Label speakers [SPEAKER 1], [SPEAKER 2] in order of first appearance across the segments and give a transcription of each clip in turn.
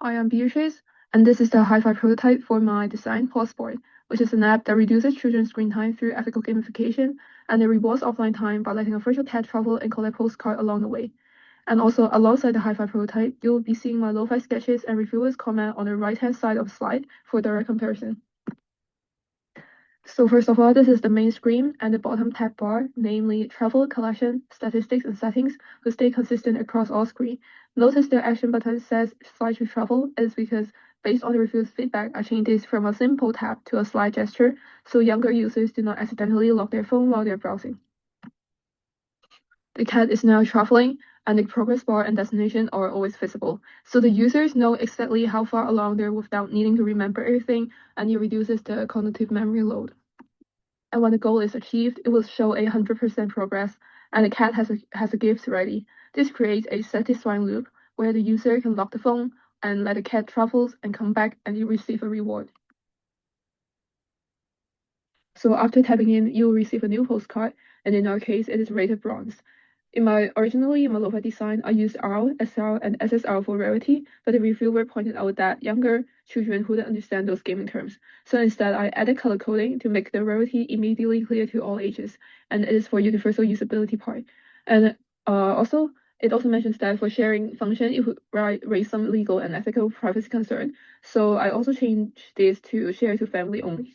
[SPEAKER 1] Hi, I'm Beatrice, and this is the hi-fi prototype for my design Pause Sport, which is an app that reduces children's screen time through ethical gamification, and it rewards offline time by letting a virtual cat travel and collect postcard along the way. And also, alongside the hi-fi prototype, you'll be seeing my lo-fi sketches and reviewers' comment on the right-hand side of the slide for direct comparison. So first of all, this is the main screen and the bottom tab bar, namely travel, collection, statistics, and settings, will stay consistent across all screens. Notice the action button says slide to travel is because based on the reviews feedback, I changed this from a simple tap to a slide gesture so younger users do not accidentally lock their phone while they're browsing. The cat is now traveling, and the progress bar and destination are always visible. So the users know exactly how far along they're without needing to remember everything, and it reduces the cognitive memory load. And when the goal is achieved, it will show 100% progress, and the cat has a gift ready. This creates a satisfying loop where the user can lock the phone and let the cat travels and come back and you receive a reward. So after tapping in, you will receive a new postcard, and in our case, it is rated bronze. Originally in my lo-fi design, I used R, SR, and SSR for rarity, but the reviewer pointed out that younger children wouldn't understand those gaming terms. So instead, I added color coding to make the rarity immediately clear to all ages, and it is for universal usability part. And also, it also mentions that for sharing function, it would raise some legal and ethical privacy concern. So I also changed this to share to family only.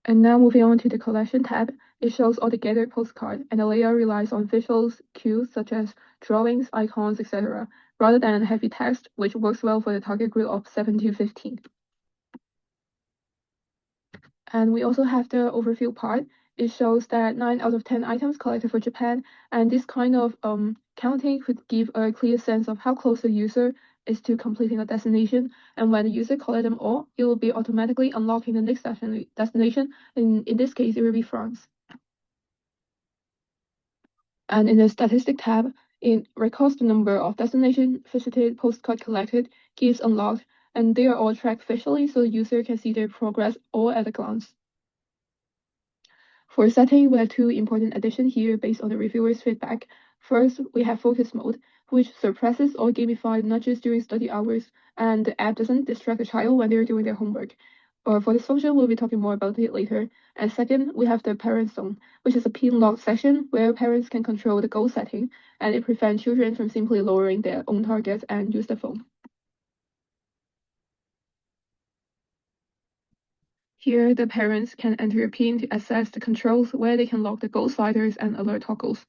[SPEAKER 1] And now moving on to the collection tab, it shows all the gathered postcards, and the layout relies on visuals cues such as drawings, icons, etc., rather than heavy text, which works well for the target group of 7 to 15. And we also have the overview part. It shows that 9 out of 10 items collected for Japan, and this kind of counting could give a clear sense of how close the user is to completing a destination. And when the user collects them all, it will be automatically unlocking the next destination. In this case, it will be France. And in the statistic tab, it records the number of destination visited, postcard collected, gifts unlocked, and they are all tracked visually so the user can see their progress all at a glance. For setting, we have two important additions here based on the reviewer's feedback. First, we have focus mode, which suppresses all gamified nudges during study hours, and the app doesn't distract the child when they're doing their homework. For this function, we'll be talking more about it later. And second, we have the parent zone, which is a pin lock section where parents can control the goal setting, and it prevents children from simply lowering their own targets and use the phone. Here, the parents can enter a pin to access the controls where they can lock the goal sliders and alert toggles.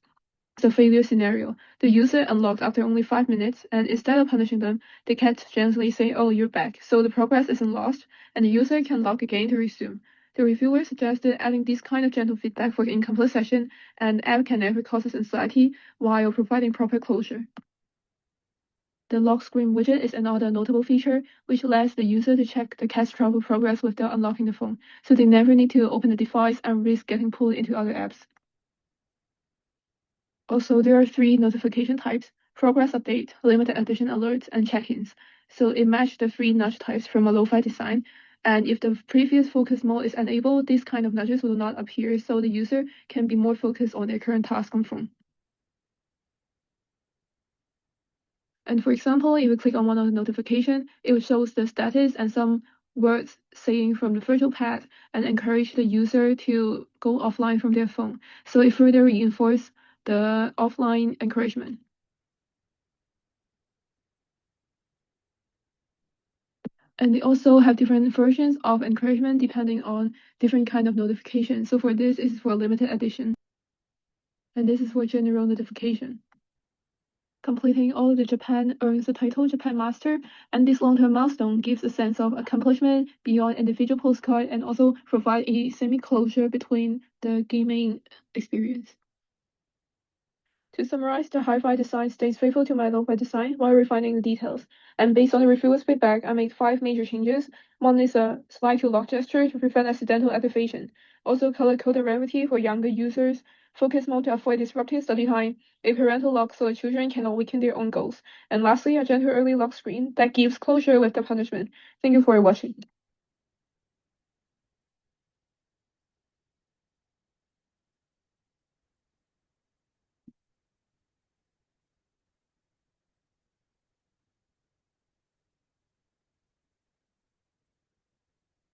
[SPEAKER 1] The failure scenario. The user unlocked after only 5 minutes, and instead of punishing them, they can gently say, "Oh, you're back," so the progress isn't lost, and the user can log again to resume. The reviewer suggested adding this kind of gentle feedback for incomplete session, and app can never cause anxiety while providing proper closure. The lock screen widget is another notable feature, which lets the user to check the cat's travel progress without unlocking the phone, so they never need to open the device and risk getting pulled into other apps. Also, there are 3 notification types: progress update, limited edition alerts, and check-ins. So it matched the 3 nudge types from a lo-fi design. And if the previous focus mode is enabled, these kind of nudges will not appear, so the user can be more focused on their current task on phone. And for example, if you click on one of the notifications, it will show the status and some words saying from the virtual pad and encourage the user to go offline from their phone. So it further reinforces the offline encouragement. And they also have different versions of encouragement depending on different kind of notification. So for this is for limited edition, and this is for general notification. Completing all of the Japan earns the title Japan Master, and this long-term milestone gives a sense of accomplishment beyond individual postcard and also provide a semi-closure between the gaming experience. To summarize, the hi-fi design stays faithful to my lo-fi design while refining the details. And based on the reviewers' feedback, I made 5 major changes. One is a slide to lock gesture to prevent accidental activation. Also, color-coded rarity for younger users. Focus mode to avoid disrupting study time. A parental lock so the children cannot weaken their own goals. And lastly, a gentle early lock screen that gives closure with the punishment. Thank you for watching.